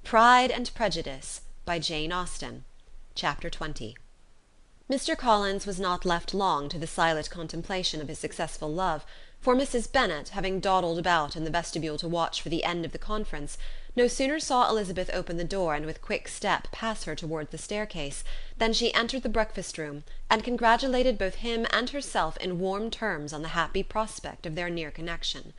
Pride and Prejudice, by Jane Austen. Chapter 20. Mr. Collins was not left long to the silent contemplation of his successful love, for Mrs. Bennet, having dawdled about in the vestibule to watch for the end of the conference, no sooner saw Elizabeth open the door and with quick step pass her towards the staircase, than she entered the breakfast-room, and congratulated both him and herself in warm terms on the happy prospect of their near connection.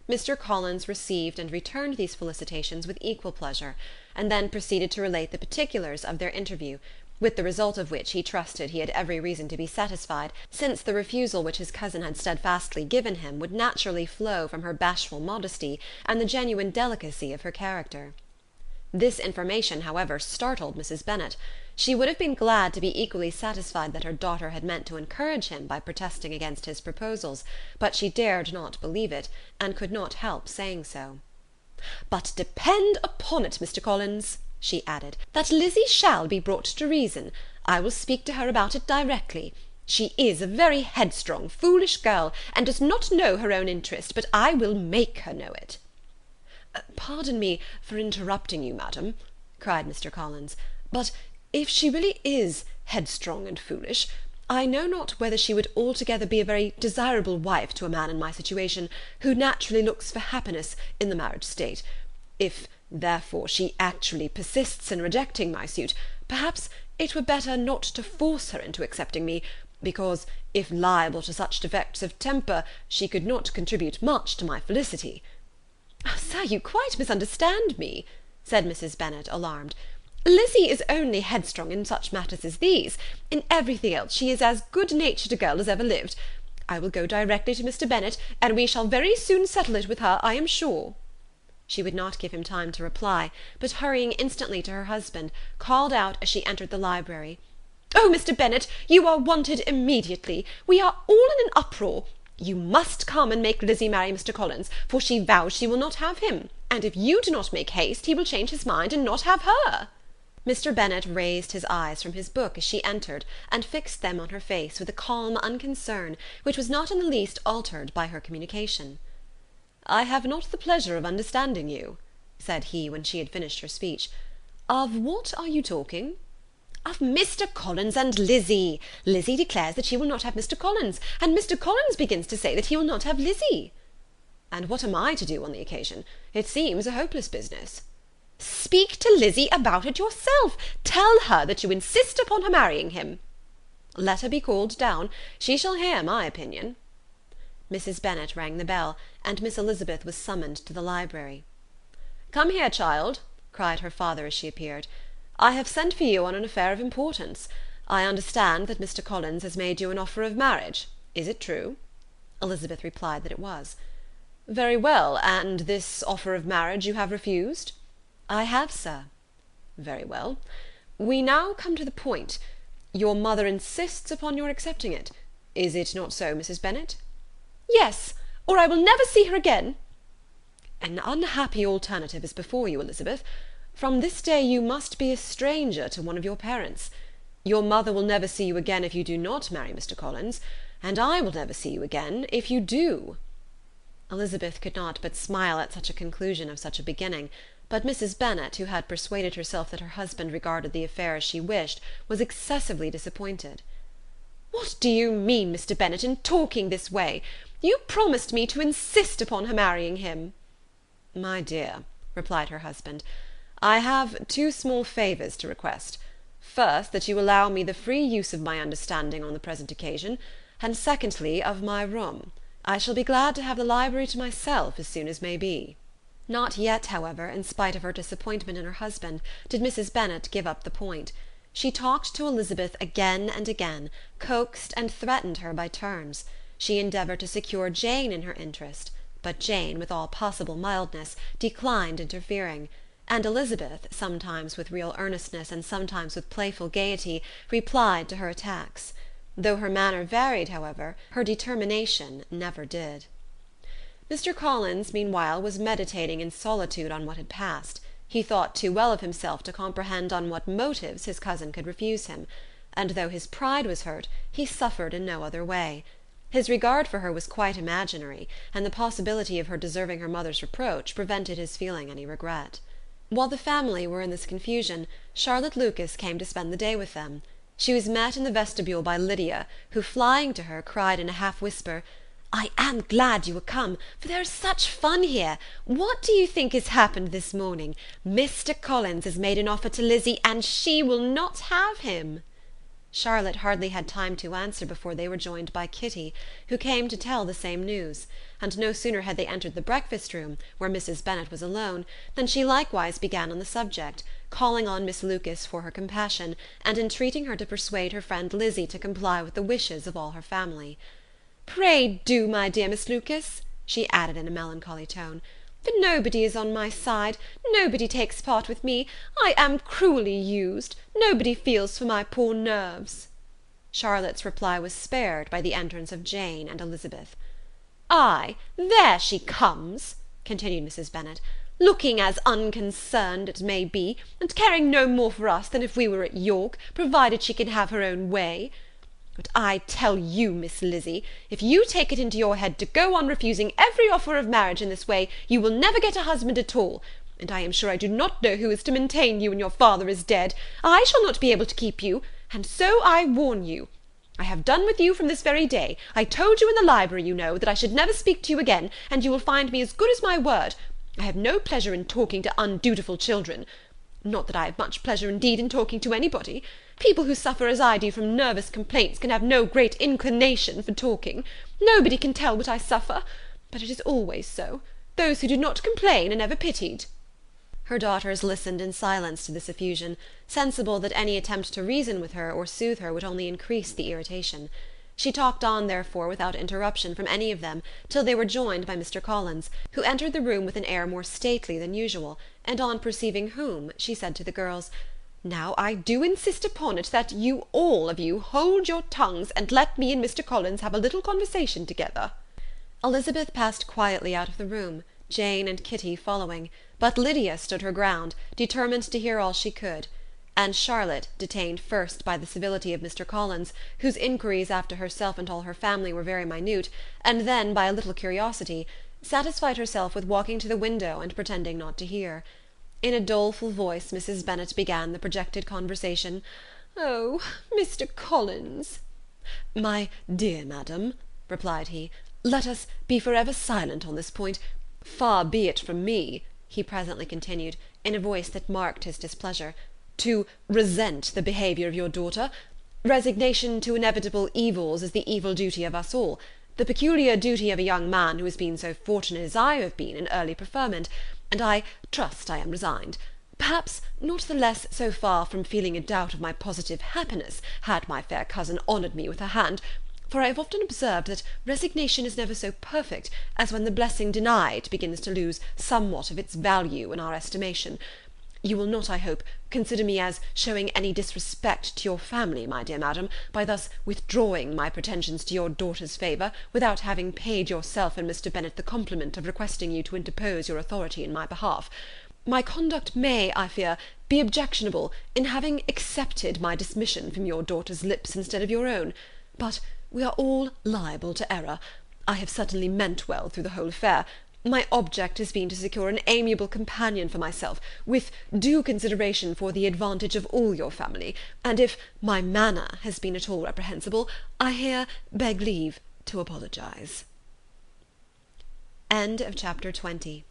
Mr. Collins received and returned these felicitations with equal pleasure, and then proceeded to relate the particulars of their interview, with the result of which he trusted he had every reason to be satisfied, since the refusal which his cousin had steadfastly given him would naturally flow from her bashful modesty and the genuine delicacy of her character. This information, however, startled Mrs. Bennet. She would have been glad to be equally satisfied that her daughter had meant to encourage him by protesting against his proposals, but she dared not believe it, and could not help saying so. "But depend upon it, Mr. Collins," she added, "that Lizzie shall be brought to reason. I will speak to her about it directly. She is a very headstrong, foolish girl, and does not know her own interest, but I will make her know it." "Pardon me for interrupting you, madam," cried Mr. Collins, "but if she really is headstrong and foolish, I know not whether she would altogether be a very desirable wife to a man in my situation, who naturally looks for happiness in the marriage state. If, therefore, she actually persists in rejecting my suit, perhaps it were better not to force her into accepting me, because, if liable to such defects of temper, she could not contribute much to my felicity." "Sir, you quite misunderstand me," said Mrs. Bennet, alarmed. "Lizzie is only headstrong in such matters as these. In everything else she is as good-natured a girl as ever lived. I will go directly to Mr. Bennet, and we shall very soon settle it with her, I am sure." She would not give him time to reply, but hurrying instantly to her husband, called out as she entered the library, "Oh, Mr. Bennet, you are wanted immediately. We are all in an uproar. You must come and make Lizzie marry Mr. Collins, for she vows she will not have him, and if you do not make haste, he will change his mind and not have her." Mr. Bennet raised his eyes from his book as she entered, and fixed them on her face with a calm unconcern which was not in the least altered by her communication. "I have not the pleasure of understanding you," said he, when she had finished her speech. "Of what are you talking?" "Of Mr. Collins and Lizzie. Lizzie declares that she will not have Mr. Collins, and Mr. Collins begins to say that he will not have Lizzie." "And what am I to do on the occasion? It seems a hopeless business." "Speak to Lizzie about it yourself. Tell her that you insist upon her marrying him." "Let her be called down. She shall hear my opinion." Mrs. Bennet rang the bell, and Miss Elizabeth was summoned to the library. "Come here, child," cried her father as she appeared. "I have sent for you on an affair of importance. I understand that Mr. Collins has made you an offer of marriage. Is it true?" Elizabeth replied that it was. "Very well, and this offer of marriage you have refused?" "I have, sir." "Very well. We now come to the point. Your mother insists upon your accepting it. Is it not so, Mrs. Bennet?" "Yes, or I will never see her again." "An unhappy alternative is before you, Elizabeth. From this day you must be a stranger to one of your parents. Your mother will never see you again if you do not marry Mr. Collins, and I will never see you again if you do." Elizabeth could not but smile at such a conclusion of such a beginning, but Mrs. Bennet, who had persuaded herself that her husband regarded the affair as she wished, was excessively disappointed. "What do you mean, Mr. Bennet, in talking this way? You promised me to insist upon her marrying him." "My dear," replied her husband, "I have two small favours to request. First, that you allow me the free use of my understanding on the present occasion, and secondly, of my room. I shall be glad to have the library to myself as soon as may be." Not yet, however, in spite of her disappointment in her husband, did Mrs. Bennet give up the point. She talked to Elizabeth again and again, coaxed and threatened her by turns. She endeavoured to secure Jane in her interest, but Jane, with all possible mildness, declined interfering, and Elizabeth, sometimes with real earnestness and sometimes with playful gaiety, replied to her attacks. Though her manner varied, however, her determination never did. Mr. Collins, meanwhile, was meditating in solitude on what had passed. He thought too well of himself to comprehend on what motives his cousin could refuse him, and though his pride was hurt, he suffered in no other way. His regard for her was quite imaginary, and the possibility of her deserving her mother's reproach prevented his feeling any regret. While the family were in this confusion, Charlotte Lucas came to spend the day with them. She was met in the vestibule by Lydia, who, flying to her, cried in a half-whisper, "I am glad you are come, for there is such fun here. What do you think has happened this morning? Mr. Collins has made an offer to Lizzie, and she will not have him." Charlotte hardly had time to answer before they were joined by Kitty, who came to tell the same news; and no sooner had they entered the breakfast-room, where Mrs. Bennet was alone, than she likewise began on the subject, calling on Miss Lucas for her compassion, and entreating her to persuade her friend Lizzie to comply with the wishes of all her family. "Pray do, my dear Miss Lucas," she added in a melancholy tone, "for nobody is on my side, nobody takes part with me, I am cruelly used, nobody feels for my poor nerves." Charlotte's reply was spared by the entrance of Jane and Elizabeth. "Ay, there she comes," continued Mrs. Bennet, "looking as unconcerned, it may be, and caring no more for us than if we were at York, provided she can have her own way. But I tell you, Miss Lizzie, if you take it into your head to go on refusing every offer of marriage in this way, you will never get a husband at all, and I am sure I do not know who is to maintain you when your father is dead. I shall not be able to keep you, and so I warn you. I have done with you from this very day. I told you in the library, you know, that I should never speak to you again, and you will find me as good as my word. I have no pleasure in talking to undutiful children. Not that I have much pleasure indeed in talking to anybody. People who suffer as I do from nervous complaints can have no great inclination for talking. Nobody can tell what I suffer. But it is always so. Those who do not complain are never pitied." Her daughters listened in silence to this effusion, sensible that any attempt to reason with her or soothe her would only increase the irritation. She talked on, therefore, without interruption from any of them, till they were joined by Mr. Collins, who entered the room with an air more stately than usual, and on perceiving whom, she said to the girls, "Now I do insist upon it that you all of you hold your tongues, and let me and Mr. Collins have a little conversation together." Elizabeth passed quietly out of the room, Jane and Kitty following, but Lydia stood her ground, determined to hear all she could; and Charlotte, detained first by the civility of Mr. Collins, whose inquiries after herself and all her family were very minute, and then by a little curiosity, satisfied herself with walking to the window and pretending not to hear. In a doleful voice Mrs. Bennet began the projected conversation. "Oh, Mr. Collins!" "My dear madam," replied he, "let us be for ever silent on this point. Far be it from me," he presently continued, in a voice that marked his displeasure, "to resent the behaviour of your daughter. Resignation to inevitable evils is the evil duty of us all, the peculiar duty of a young man who has been so fortunate as I have been in early preferment, and I trust I am resigned. Perhaps not the less so far from feeling a doubt of my positive happiness, had my fair cousin honoured me with her hand, for I have often observed that resignation is never so perfect as when the blessing denied begins to lose somewhat of its value in our estimation. You will not, I hope, consider me as showing any disrespect to your family, my dear madam, by thus withdrawing my pretensions to your daughter's favour, without having paid yourself and Mr. Bennet the compliment of requesting you to interpose your authority in my behalf. My conduct may, I fear, be objectionable in having accepted my dismission from your daughter's lips instead of your own, but we are all liable to error. I have certainly meant well through the whole affair. My object has been to secure an amiable companion for myself, with due consideration for the advantage of all your family, and if my manner has been at all reprehensible, I here beg leave to apologize. End of chapter 20.